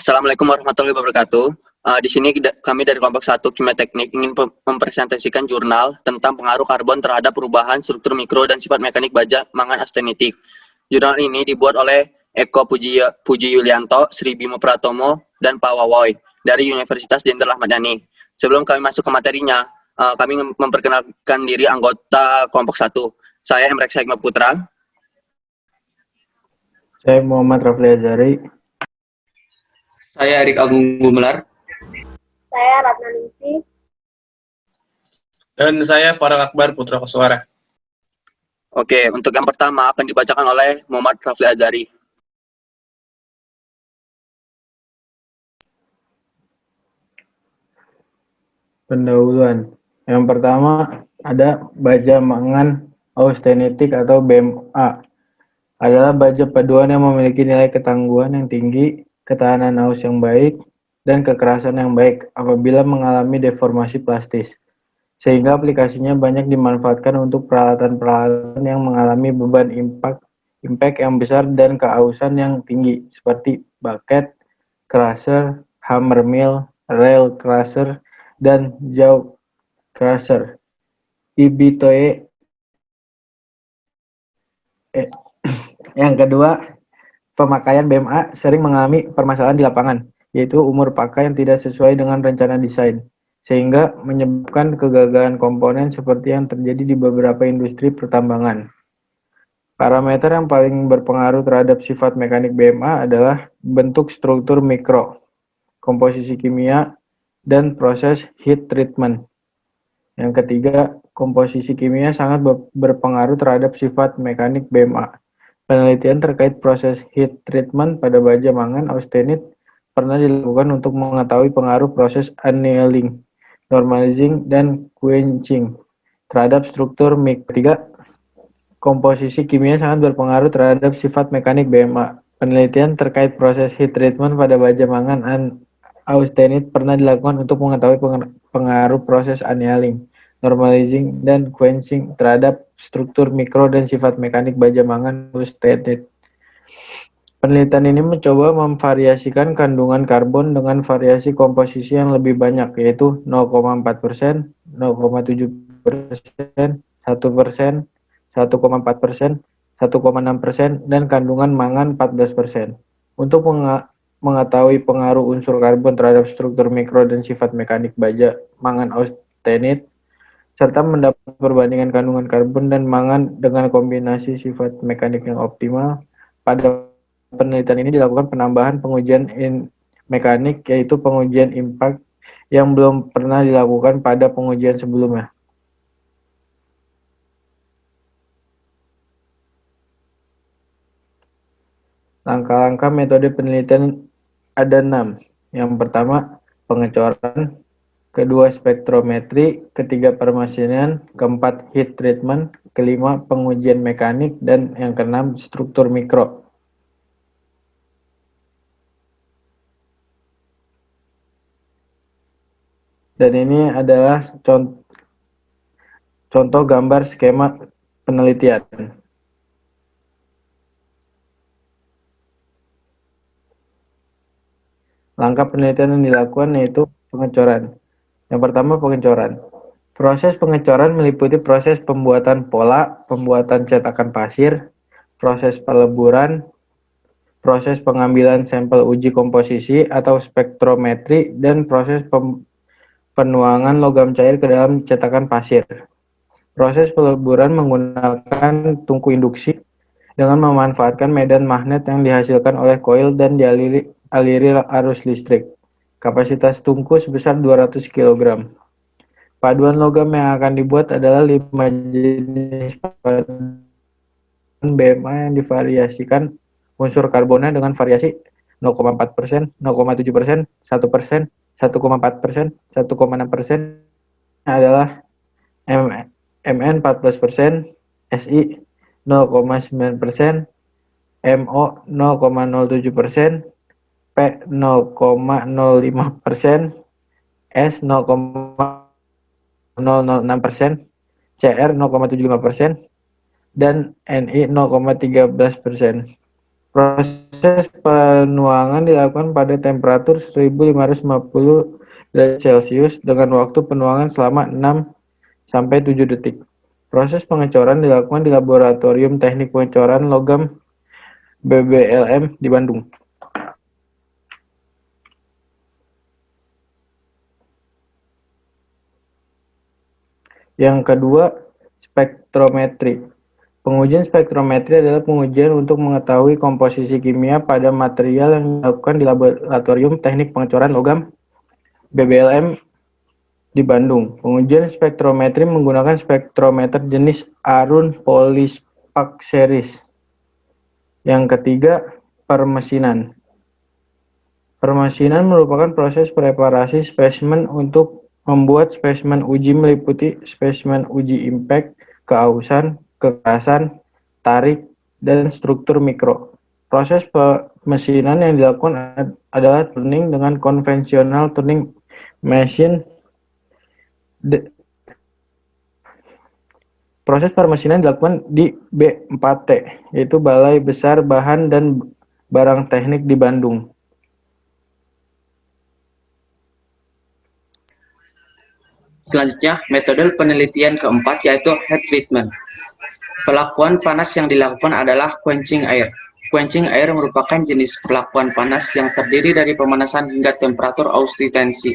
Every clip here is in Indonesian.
Assalamualaikum warahmatullahi wabarakatuh. Di sini kami dari kelompok 1 Kimia Teknik ingin mempresentasikan jurnal tentang pengaruh karbon terhadap perubahan struktur mikro dan sifat mekanik baja mangan austenitik. Jurnal ini dibuat oleh Eko Puji Yulianto, Sri Bimo Pratomo, dan Pak Wawoy dari Universitas Jenderal Ahmad Yani. Sebelum kami masuk ke materinya, kami memperkenalkan diri anggota kelompok 1. Saya Emrek Saikma Putra. Saya Muhammad Rafli Azhari. Saya Erik Agung Gumelar. Saya Ratna Ningsih. Dan saya Farah Akbar Putra Koswara. Oke, untuk yang pertama akan dibacakan oleh Muhammad Rafli Azhari. Pendahuluan. Yang pertama ada baja mangan austenitik atau BMA. Adalah baja paduan yang memiliki nilai ketangguhan yang tinggi, ketahanan aus yang baik, dan kekerasan yang baik apabila mengalami deformasi plastis. Sehingga aplikasinya banyak dimanfaatkan untuk peralatan-peralatan yang mengalami beban impact yang besar dan keausan yang tinggi, seperti bucket, crusher, hammer mill, rail crusher, dan jaw crusher. Ibitoe. Yang kedua, pemakaian BMA sering mengalami permasalahan di lapangan, yaitu umur pakai yang tidak sesuai dengan rencana desain, sehingga menyebabkan kegagalan komponen seperti yang terjadi di beberapa industri pertambangan. Parameter yang paling berpengaruh terhadap sifat mekanik BMA adalah bentuk struktur mikro, komposisi kimia, dan proses heat treatment. Yang ketiga, komposisi kimia sangat berpengaruh terhadap sifat mekanik BMA. Penelitian terkait proses heat treatment pada baja mangan austenit pernah dilakukan untuk mengetahui pengaruh proses annealing, normalizing, dan quenching terhadap struktur mikro. Ketiga, komposisi kimia sangat berpengaruh terhadap sifat mekanik BMA. Penelitian terkait proses heat treatment pada baja mangan austenit pernah dilakukan untuk mengetahui pengaruh proses annealing, normalizing, dan quenching terhadap struktur mikro dan sifat mekanik baja mangan austenit. Penelitian ini mencoba memvariasikan kandungan karbon dengan variasi komposisi yang lebih banyak, yaitu 0,4%, 0,7%, 1%, 1,4%, 1,6%, dan kandungan mangan 14%. Untuk mengetahui pengaruh unsur karbon terhadap struktur mikro dan sifat mekanik baja mangan austenit, serta mendapat perbandingan kandungan karbon dan mangan dengan kombinasi sifat mekanik yang optimal. Pada penelitian ini dilakukan penambahan pengujian mekanik, yaitu pengujian impact yang belum pernah dilakukan pada pengujian sebelumnya. Langkah-langkah metode penelitian ada 6. Yang pertama, pengecoran. Kedua, spektrometri. Ketiga, permesinan. Keempat, heat treatment. Kelima, pengujian mekanik. Dan yang keenam, struktur mikro. Dan ini adalah contoh gambar skema penelitian. Langkah penelitian yang dilakukan yaitu pengecoran. Yang pertama, pengecoran. Proses pengecoran meliputi proses pembuatan pola, pembuatan cetakan pasir, proses peleburan, proses pengambilan sampel uji komposisi atau spektrometri, dan proses penuangan logam cair ke dalam cetakan pasir. Proses peleburan menggunakan tungku induksi dengan memanfaatkan medan magnet yang dihasilkan oleh koil dan dialiri arus listrik. Kapasitas tungku sebesar 200 kg. Paduan logam yang akan dibuat adalah 5 jenis paduan BMA yang divariasikan unsur karbonnya dengan variasi 0,4%, 0,7%, 1%, 1,4%, 1,6% adalah Mn 14%, Si 0,9%, Mo 0,07%, P 0,05%, S 0,006%, Cr 0,75%, dan Ni 0,13%. Proses penuangan dilakukan pada temperatur 1550 derajat Celcius dengan waktu penuangan selama 6-7 detik. Proses pengecoran dilakukan di Laboratorium Teknik Pengecoran Logam BBLM di Bandung. Yang kedua, spektrometri. Pengujian spektrometri adalah pengujian untuk mengetahui komposisi kimia pada material yang dilakukan di Laboratorium Teknik Pengecoran Logam BBLM di Bandung. Pengujian spektrometri menggunakan spektrometer jenis Arun Polyspark Series. Yang ketiga, permesinan. Permesinan merupakan proses preparasi spesimen untuk membuat spesimen uji meliputi spesimen uji impact, keausan, kekerasan, tarik, dan struktur mikro. Proses pemesinan yang dilakukan adalah turning dengan konvensional turning machine. Proses permesinan dilakukan di B4T, yaitu Balai Besar Bahan dan Barang Teknik di Bandung. Selanjutnya, metode penelitian keempat yaitu heat treatment. Pelakuan panas yang dilakukan adalah quenching air. Quenching air merupakan jenis pelakuan panas yang terdiri dari pemanasan hingga temperatur austinsi,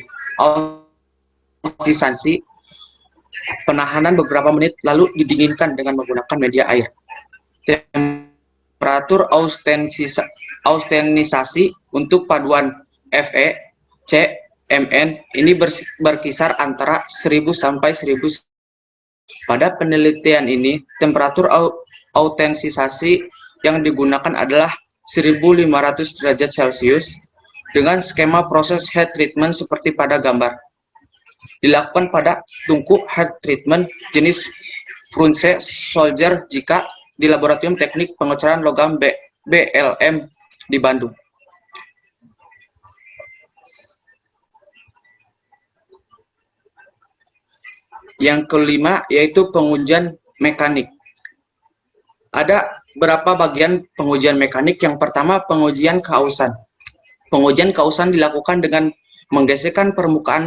penahanan beberapa menit lalu didinginkan dengan menggunakan media air. Temperatur austenisasi untuk paduan Fe, C, Mn ini berkisar antara 1000 sampai 1000. Pada penelitian ini, temperatur autentisasi yang digunakan adalah 1500 derajat Celcius dengan skema proses heat treatment seperti pada gambar. Dilakukan pada tungku heat treatment jenis Frunze Soldier jika di Laboratorium Teknik Pengecoran Logam BLM di Bandung. Yang kelima yaitu pengujian mekanik. Ada beberapa bagian pengujian mekanik. Yang pertama, pengujian keausan. Pengujian keausan dilakukan dengan menggeserkan permukaan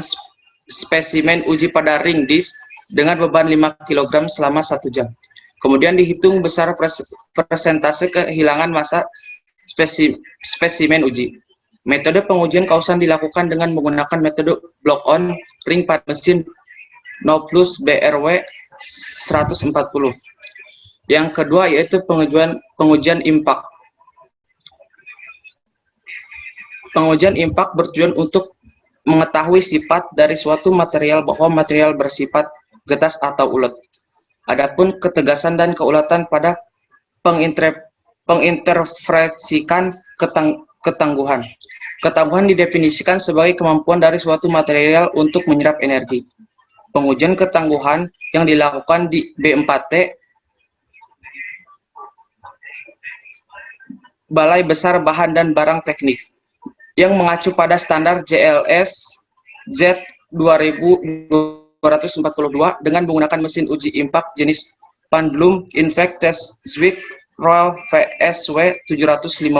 spesimen uji pada ring disk dengan beban 5 kg selama 1 jam. Kemudian dihitung besar persentase kehilangan massa spesimen uji. Metode pengujian keausan dilakukan dengan menggunakan metode block-on ring pada mesin Nautilus BRW 140. Yang kedua yaitu pengujian impak. Pengujian impak bertujuan untuk mengetahui sifat dari suatu material bahwa material bersifat getas atau ulet. Adapun ketegasan dan keulatan pada penginterferensikan ketangguhan. Ketangguhan didefinisikan sebagai kemampuan dari suatu material untuk menyerap energi. Pengujian ketangguhan yang dilakukan di B4T Balai Besar Bahan dan Barang Teknik yang mengacu pada standar JLS Z2242 dengan menggunakan mesin uji impak jenis Pandlum Impact Test Zwick Royal VSW 750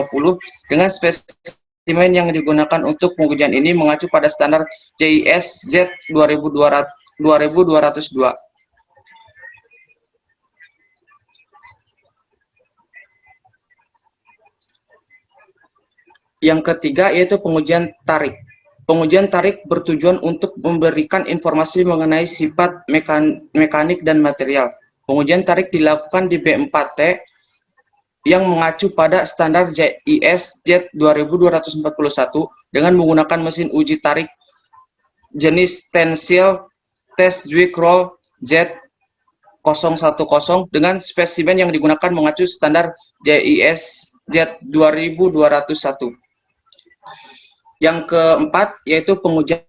dengan spesimen yang digunakan untuk pengujian ini mengacu pada standar JIS Z2202. Yang ketiga yaitu pengujian tarik. Pengujian tarik bertujuan untuk memberikan informasi mengenai sifat mekanik dan material. Pengujian tarik dilakukan di B4T yang mengacu pada standar JIS Z2241 dengan menggunakan mesin uji tarik jenis Tensile Test Zwick Roll Z010 dengan spesimen yang digunakan mengacu standar JIS Z2201. Yang keempat yaitu pengujian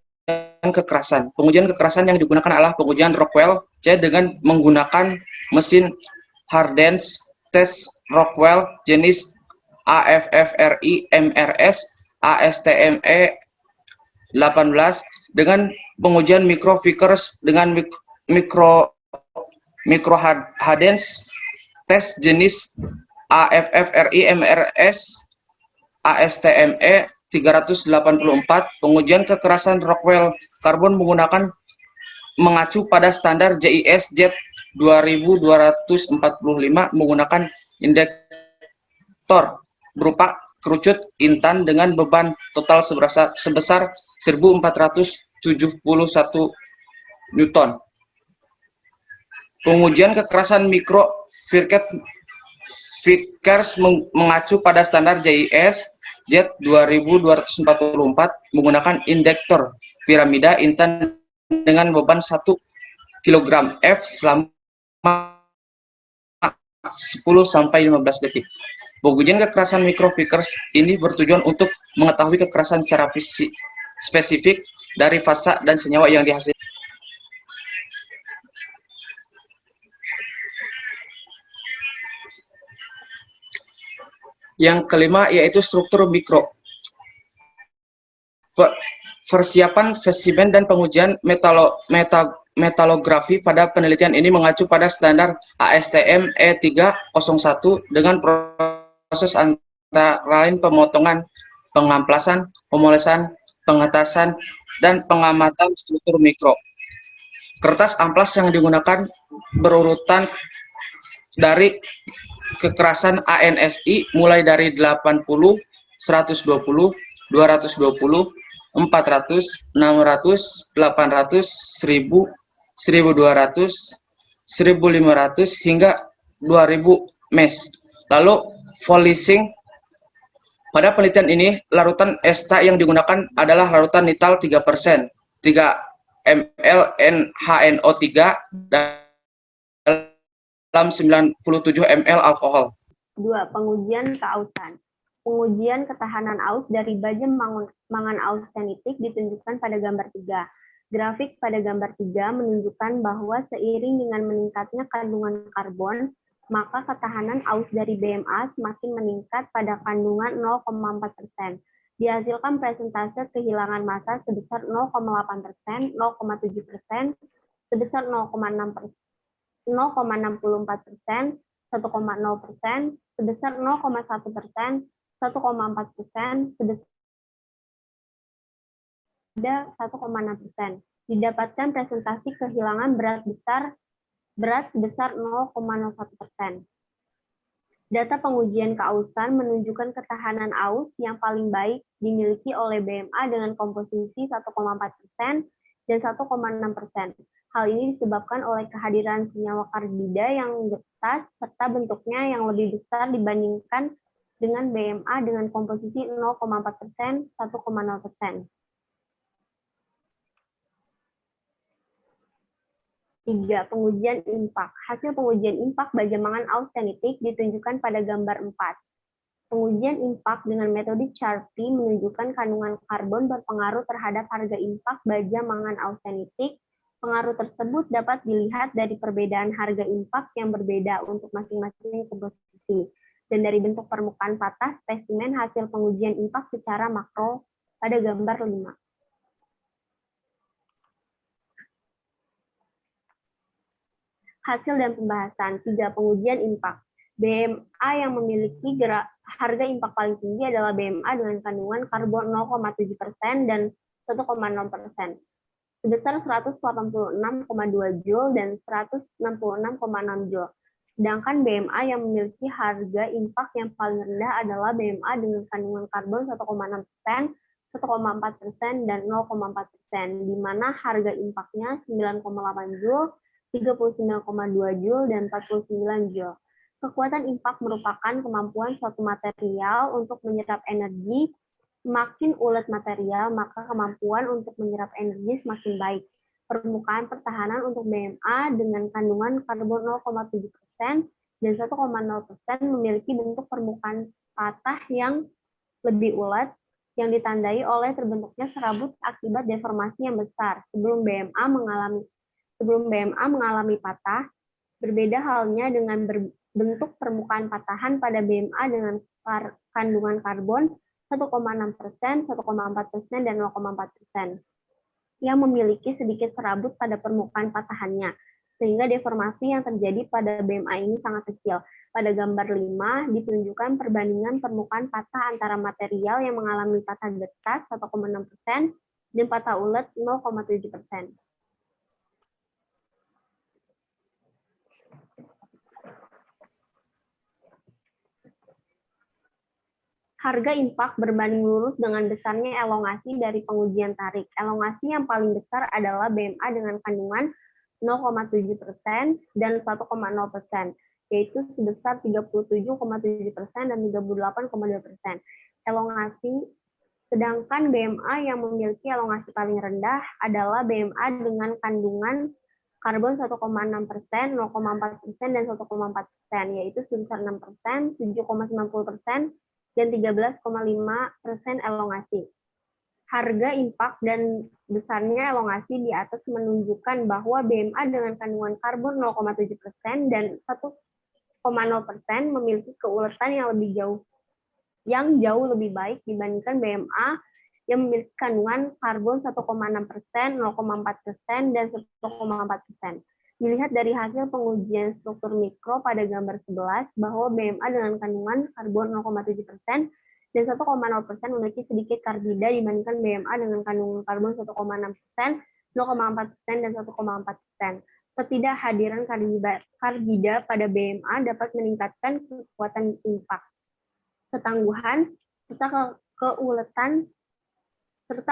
kekerasan. Pengujian kekerasan yang digunakan adalah pengujian Rockwell C dengan menggunakan mesin Hardens Test Rockwell jenis AFFRI MRS ASTME 18 dengan pengujian microfikers dengan micro Hardens test jenis AFFRI MRS ASTME 384 pengujian kekerasan Rockwell karbon menggunakan mengacu pada standar JIS J 2245 menggunakan indikator berupa kerucut intan dengan beban total sebesar 1471 Newton. Pengujian kekerasan mikro Vickers mengacu pada standar JIS J 2244 menggunakan indikator piramida intan dengan beban 1 kg F selama 10-15 detik. Pengujian kekerasan mikro Vickers ini bertujuan untuk mengetahui kekerasan secara spesifik dari fasa dan senyawa yang dihasilkan. Yang kelima yaitu struktur mikro. Persiapan spesimen dan pengujian metalografi pada penelitian ini mengacu pada standar ASTM E301 dengan proses antara lain pemotongan, pengamplasan, pemolesan, pengetasan, dan pengamatan struktur mikro. Kertas amplas yang digunakan berurutan dari kekerasan ANSI mulai dari 80, 120, 220, 400, 600, 800, 1000, 1200, 1500 hingga 2000 mes. Lalu polishing. Pada penelitian ini larutan esta yang digunakan adalah larutan nital 3%, 3 ml NHNO3 dalam 97 ml alkohol. 2. Pengujian keausan. Pengujian ketahanan aus dari baja mangan austenitik ditunjukkan pada gambar 3. Grafik pada gambar 3 menunjukkan bahwa seiring dengan meningkatnya kandungan karbon, maka ketahanan aus dari BMA semakin meningkat pada kandungan 0,4%. Dihasilkan persentase kehilangan massa sebesar 0,8%, 0,7%, sebesar 0,64%, 1,0%, sebesar 0,1%, 1,4%, sebesar 1,6%. Didapatkan presentasi kehilangan berat sebesar 0,01%. Data pengujian keausan menunjukkan ketahanan aus yang paling baik dimiliki oleh BMA dengan komposisi 1,4% dan 1,6%. Hal ini disebabkan oleh kehadiran senyawa karbida yang getas serta bentuknya yang lebih besar dibandingkan dengan BMA dengan komposisi 0,4%, 1,0%. 3. Pengujian impak. Hasil pengujian impak baja mangan austenitik ditunjukkan pada gambar 4. Pengujian impak dengan metode Charpy menunjukkan kandungan karbon berpengaruh terhadap harga impak baja mangan austenitik. Pengaruh tersebut dapat dilihat dari perbedaan harga impak yang berbeda untuk masing-masing komposisi dan dari bentuk permukaan patah spesimen hasil pengujian impak secara makro pada gambar 5. Hasil dan pembahasan. 3. Pengujian impak. BMA yang memiliki harga impak paling tinggi adalah BMA dengan kandungan karbon 0,7% dan 1,0%. Sebesar 186,2 Joule dan 166,6 Joule. Sedangkan BMA yang memiliki harga impak yang paling rendah adalah BMA dengan kandungan karbon 1,6%, 1,4%, dan 0,4%, di mana harga impaknya 9,8 Joule, 39,2 Joule, dan 49 Joule. Kekuatan impak merupakan kemampuan suatu material untuk menyerap energi. Semakin ulet material, maka kemampuan untuk menyerap energi semakin baik. Permukaan pertahanan untuk BMA dengan kandungan karbon 0,7% dan 1,0% memiliki bentuk permukaan patah yang lebih ulet, yang ditandai oleh terbentuknya serabut akibat deformasi yang besar. Sebelum BMA mengalami patah, berbeda halnya dengan bentuk permukaan patahan pada BMA dengan kandungan karbon 1,6%, 1,4%, dan 0,4%, yang memiliki sedikit serabut pada permukaan patahannya. sehingga deformasi yang terjadi pada BMA ini sangat kecil. Pada gambar 5 ditunjukkan perbandingan permukaan patah antara material yang mengalami patah getas 1,6% dan patah ulet 0,7%. Harga impak berbanding lurus dengan besarnya elongasi dari pengujian tarik. Elongasi yang paling besar adalah BMA dengan kandungan 0,7% dan 1,0%, yaitu sebesar 37,7% dan 38,2%. Elongasi, sedangkan BMA yang memiliki elongasi paling rendah adalah BMA dengan kandungan karbon 1,6%, 0,4%, dan 1,4%, yaitu sebesar 6%, 7,90%, dan 13,5% elongasi. Harga impak dan besarnya elongasi di atas menunjukkan bahwa BMA dengan kandungan karbon 0,7% dan 1,0% memiliki keuletan yang jauh lebih baik dibandingkan BMA yang memiliki kandungan karbon 1,6%, 0,4%, dan 1,4%. Dilihat dari hasil pengujian struktur mikro pada gambar 11 bahwa BMA dengan kandungan karbon 0,7% dan 1,0% memiliki sedikit karbida dibandingkan BMA dengan kandungan karbon 1,6%, 0,4%, dan 1,4%. Ketidakhadiran karbida pada BMA dapat meningkatkan kekuatan impak, ketangguhan, serta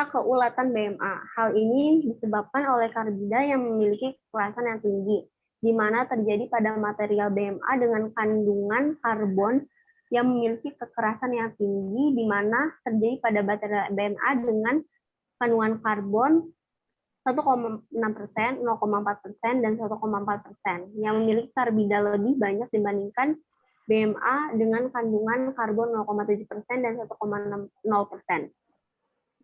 keulatan BMA. Hal ini disebabkan oleh karbida yang memiliki kekerasan yang tinggi, di mana terjadi pada material BMA dengan kandungan karbon yang memiliki kekerasan yang tinggi, di mana terjadi pada baterai BMA dengan kandungan karbon 1,6%, 0,4%, dan 1,4%, yang memiliki karbida lebih banyak dibandingkan BMA dengan kandungan karbon 0,7% dan 1,0%.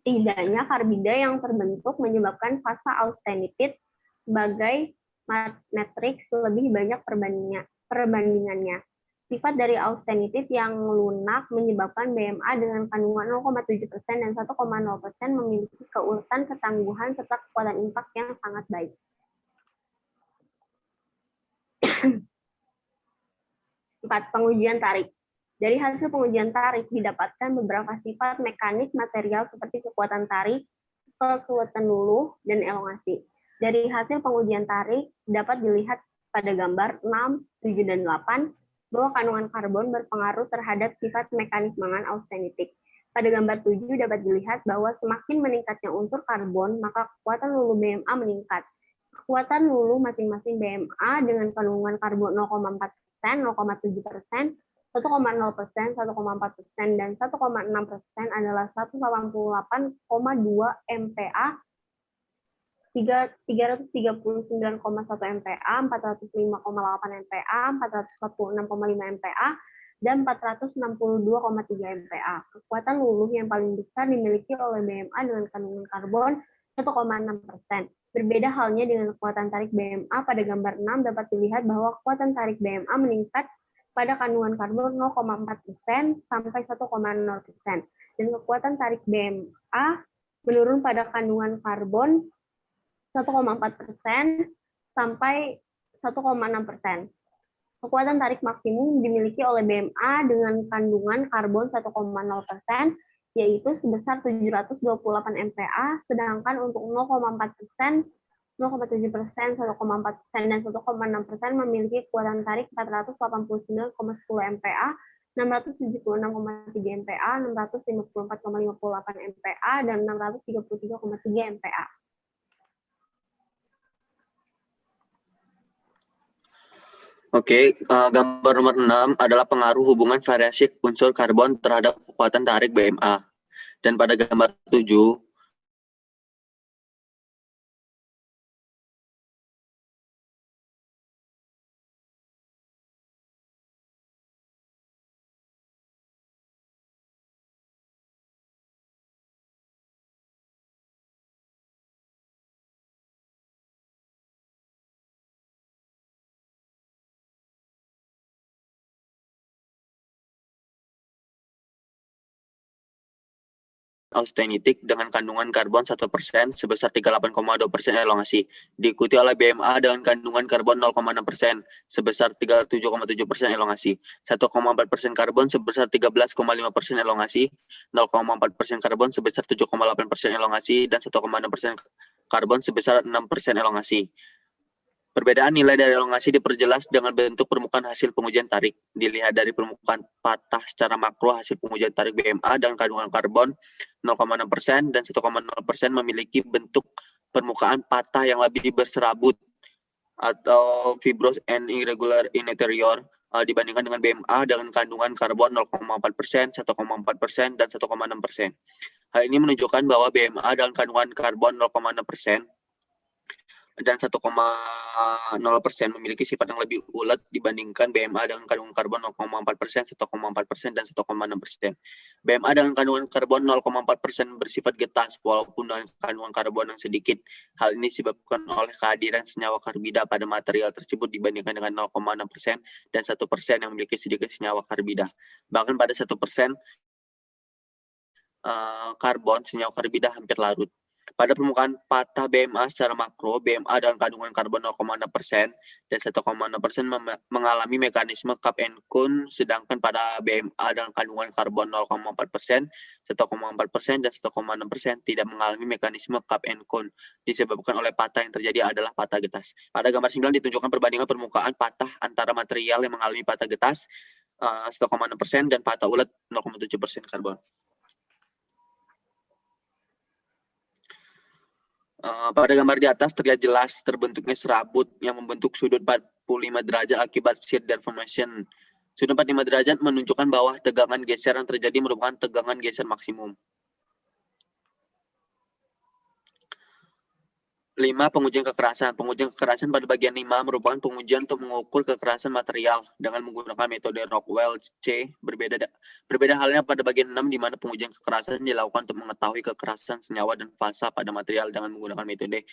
Setidaknya karbida yang terbentuk menyebabkan fase austenitit sebagai matriks lebih banyak perbandingannya. Sifat dari austenitit yang lunak menyebabkan BMA dengan kandungan 0,7% dan 1,0% memiliki keuletan, ketangguhan, serta kekuatan impak yang sangat baik. 4. Pengujian tarik. Dari hasil pengujian tarik didapatkan beberapa sifat mekanik material seperti kekuatan tarik, kekuatan luluh, dan elongasi. Dari hasil pengujian tarik dapat dilihat pada gambar 6, 7, dan 8 bahwa kandungan karbon berpengaruh terhadap sifat mekanik mangan austenitik. Pada gambar 7 dapat dilihat bahwa semakin meningkatnya unsur karbon, maka kekuatan luluh BMA meningkat. Kekuatan luluh masing-masing BMA dengan kandungan karbon 0,4%, 0,7%, 1,0%, 1,4%, dan 1,6% adalah 188,2 MPa, 339,1 MPa, 405,8 MPa, 446,5 MPa, dan 462,3 MPa. Kekuatan luluh yang paling besar dimiliki oleh BMA dengan kandungan karbon 1,6%. Berbeda halnya dengan kekuatan tarik BMA pada gambar 6 dapat dilihat bahwa kekuatan tarik BMA meningkat pada kandungan karbon 0,4% sampai 1,0%, dan kekuatan tarik BMA menurun pada kandungan karbon 1,4% sampai 1,6%. Kekuatan tarik maksimum dimiliki oleh BMA dengan kandungan karbon 1,0%, yaitu sebesar 728 MPa, sedangkan untuk 0,4%, 0,7%, 1,4%, dan 1,6% memiliki kekuatan tarik 489,10 MPa, 676,3 MPa, 654,58 MPa, dan 633,3 MPa. Oke, gambar nomor 6 adalah pengaruh hubungan variasi unsur karbon terhadap kekuatan tarik BMA. Dan pada gambar 7, austenitik dengan kandungan karbon 1% sebesar 38,2% elongasi. Diikuti oleh BMA dengan kandungan karbon 0,6% sebesar 37,7% elongasi. 1,4% karbon sebesar 13,5% elongasi. 0,4% karbon sebesar 7,8% elongasi. Dan 1,6% karbon sebesar 6% elongasi. Perbedaan nilai dari elongasi diperjelas dengan bentuk permukaan hasil pengujian tarik. Dilihat dari permukaan patah secara makro hasil pengujian tarik BMA dengan kandungan karbon 0,6% dan 1,0% memiliki bentuk permukaan patah yang lebih berserabut atau fibrous and irregular in interior dibandingkan dengan BMA dengan kandungan karbon 0,4%, 1,4%, dan 1,6%. Hal ini menunjukkan bahwa BMA dengan kandungan karbon 0,6% dan 1,0% memiliki sifat yang lebih ulet dibandingkan BMA dengan kandungan karbon 0,4%, 1,4%, dan 1,6%. BMA dengan kandungan karbon 0,4% bersifat getas walaupun dengan kandungan karbon yang sedikit. Hal ini disebabkan oleh kehadiran senyawa karbida pada material tersebut dibandingkan dengan 0,6% dan 1% yang memiliki sedikit senyawa karbida. Bahkan pada 1% karbon, senyawa karbida hampir larut. Pada permukaan patah BMA secara makro, BMA dengan kandungan karbon 0,6% dan 1,6% mengalami mekanisme cup and cone, sedangkan pada BMA dengan kandungan karbon 0,4%, 1,4%, dan 1,6% tidak mengalami mekanisme cup and cone, disebabkan oleh patah yang terjadi adalah patah getas. Pada gambar 9 ditunjukkan perbandingan permukaan patah antara material yang mengalami patah getas 1,6% dan patah ulet 0,7% karbon. Pada gambar di atas terlihat jelas terbentuknya serabut yang membentuk sudut 45 derajat akibat shear deformation. Sudut 45 derajat menunjukkan bahwa tegangan geser yang terjadi merupakan tegangan geser maksimum. 5. Pengujian kekerasan. Pengujian kekerasan pada bagian 5 merupakan pengujian untuk mengukur kekerasan material dengan menggunakan metode Rockwell C. Berbeda halnya pada bagian 6 di mana pengujian kekerasan dilakukan untuk mengetahui kekerasan senyawa dan fasa pada material dengan menggunakan metode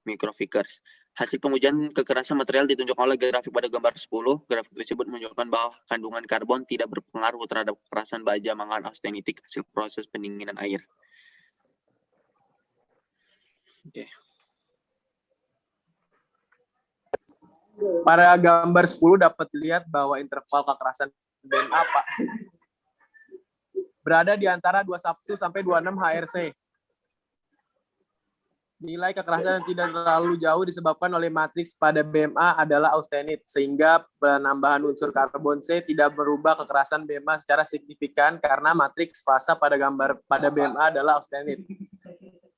microfigures. Hasil pengujian kekerasan material ditunjukkan oleh grafik pada gambar 10. Grafik tersebut menunjukkan bahwa kandungan karbon tidak berpengaruh terhadap kekerasan baja mangan austenitik hasil proses pendinginan air. Oke. Pada gambar 10 dapat dilihat bahwa interval kekerasan BMA berada di antara 21 sampai 26 HRC. Nilai kekerasan yang tidak terlalu jauh disebabkan oleh matriks pada BMA adalah austenit, sehingga penambahan unsur karbon C tidak merubah kekerasan BMA secara signifikan karena matriks fasa pada BMA adalah austenit.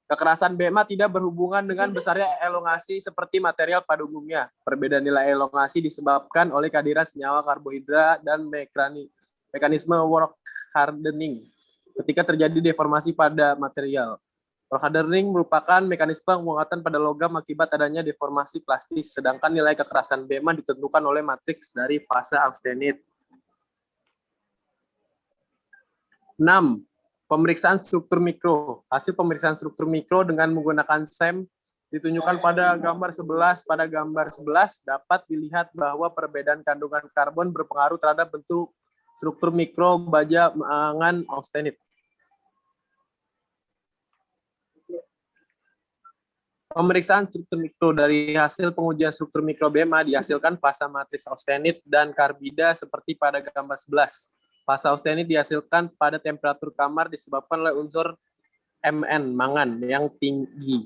Kekerasan BMA tidak berhubungan dengan besarnya elongasi seperti material pada umumnya. Perbedaan nilai elongasi disebabkan oleh kehadiran senyawa karbohidrat dan mekanisme work hardening ketika terjadi deformasi pada material. Work hardening merupakan mekanisme penguatan pada logam akibat adanya deformasi plastis, sedangkan nilai kekerasan BMA ditentukan oleh matriks dari fase austenit. 6. Pemeriksaan struktur mikro. Hasil pemeriksaan struktur mikro dengan menggunakan SEM ditunjukkan pada gambar 11. Pada gambar 11 dapat dilihat bahwa perbedaan kandungan karbon berpengaruh terhadap bentuk struktur mikro baja mangan austenit. Pemeriksaan struktur mikro dari hasil pengujian struktur mikro BMA dihasilkan fasa matriks austenit dan karbida seperti pada gambar 11. Fasa austenit dihasilkan pada temperatur kamar disebabkan oleh unsur Mn mangan yang tinggi.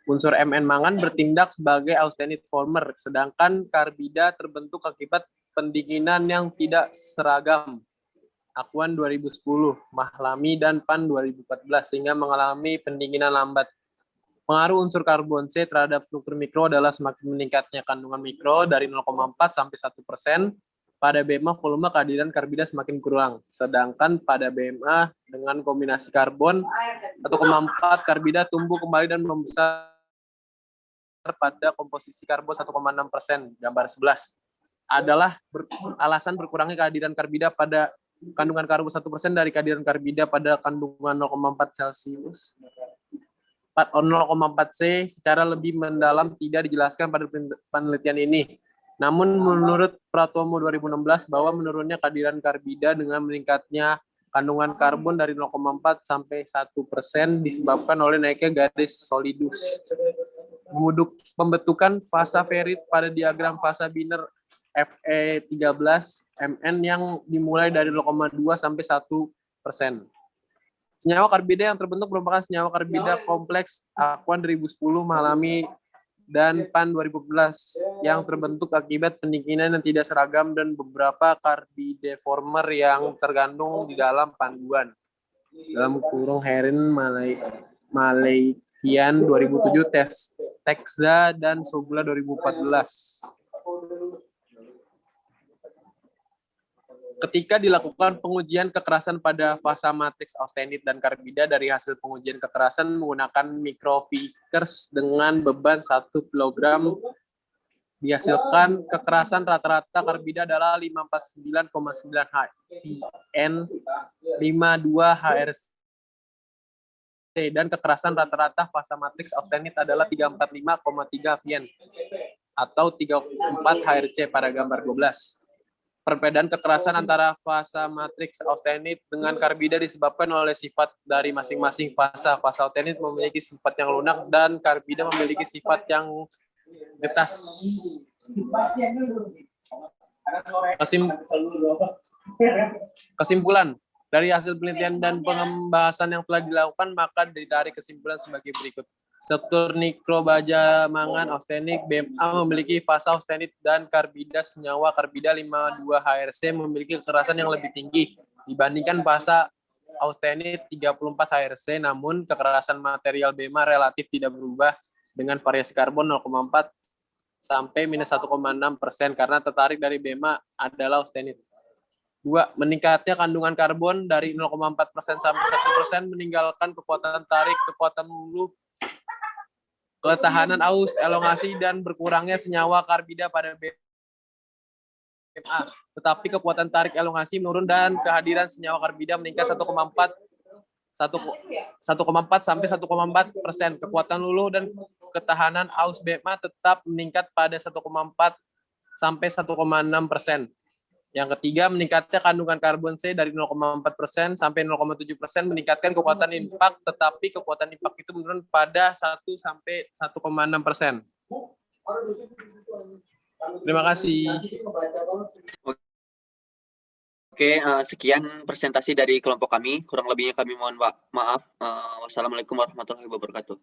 Unsur Mn mangan bertindak sebagai austenit former, sedangkan karbida terbentuk akibat pendinginan yang tidak seragam. Akuan 2010, Mahlami dan Pan 2014 sehingga mengalami pendinginan lambat. Pengaruh unsur karbon C terhadap struktur mikro adalah semakin meningkatnya kandungan mikro dari 0,4 sampai 1%. Pada BMA, volume kehadiran karbida semakin kurang. Sedangkan pada BMA dengan kombinasi karbon 1,4 karbida tumbuh kembali dan membesar pada komposisi karbon 1,6%. Gambar 11 adalah alasan berkurangnya kehadiran karbida pada kandungan karbon 1% dari kehadiran karbida pada kandungan 0,4 Celsius. 0,4 C secara lebih mendalam tidak dijelaskan pada penelitian ini. Namun menurut Pratomo 2016 bahwa menurunnya kehadiran karbida dengan meningkatnya kandungan karbon dari 0,4 sampai 1% disebabkan oleh naiknya garis solidus. Pembentukan fasa ferit pada diagram fasa Biner Fe13 Mn yang dimulai dari 0,2 sampai 1%. Senyawa karbida yang terbentuk merupakan senyawa karbida kompleks Aquan 2010, Mahalami, dan PAN 2014 yang terbentuk akibat pendinginan yang tidak seragam dan beberapa karbideformer yang tergandung di dalam panduan. Dalam kurung Herin Malaysian 2007, Tekza dan Sobula 2014. Ketika dilakukan pengujian kekerasan pada fasa matriks austenit dan karbida dari hasil pengujian kekerasan menggunakan microfikers dengan beban 1 kg, dihasilkan kekerasan rata-rata karbida adalah 549,9 HVN, 52 HRC, dan kekerasan rata-rata fasa matriks austenit adalah 345,3 HVN atau 34 HRC pada gambar 12. Perbedaan kekerasan antara fasa matriks austenit dengan karbida disebabkan oleh sifat dari masing-masing fasa. Fasa austenit memiliki sifat yang lunak dan karbida memiliki sifat yang getas. Kesimpulan dari hasil penelitian dan pembahasan yang telah dilakukan, maka ditarik kesimpulan sebagai berikut. Struktur nikrobaja mangan austenik BMA memiliki fasa austenit dan karbida senyawa karbida 52 HRC memiliki kekerasan yang lebih tinggi dibandingkan fasa austenit 34 HRC, namun kekerasan material BMA relatif tidak berubah dengan variasi karbon 0,4 sampai minus 1,6% karena tertarik dari BMA adalah austenit. 2. Meningkatnya kandungan karbon dari 0,4% sampai 1% meninggalkan kekuatan tarik, kekuatan luluh, ketahanan aus, elongasi, dan berkurangnya senyawa karbida pada BMA. Tetapi kekuatan tarik elongasi menurun dan kehadiran senyawa karbida meningkat 1,4 sampai 1,4%. Kekuatan luluh dan ketahanan aus BMA tetap meningkat pada 1,4 sampai 1,6%. Yang ketiga, meningkatnya kandungan karbon C dari 0,4% sampai 0,7% meningkatkan kekuatan impak, tetapi kekuatan impak itu menurun pada 1 sampai 1,6%. Terima kasih. Oke, sekian presentasi dari kelompok kami. Kurang lebihnya kami mohon maaf. Wassalamualaikum warahmatullahi wabarakatuh.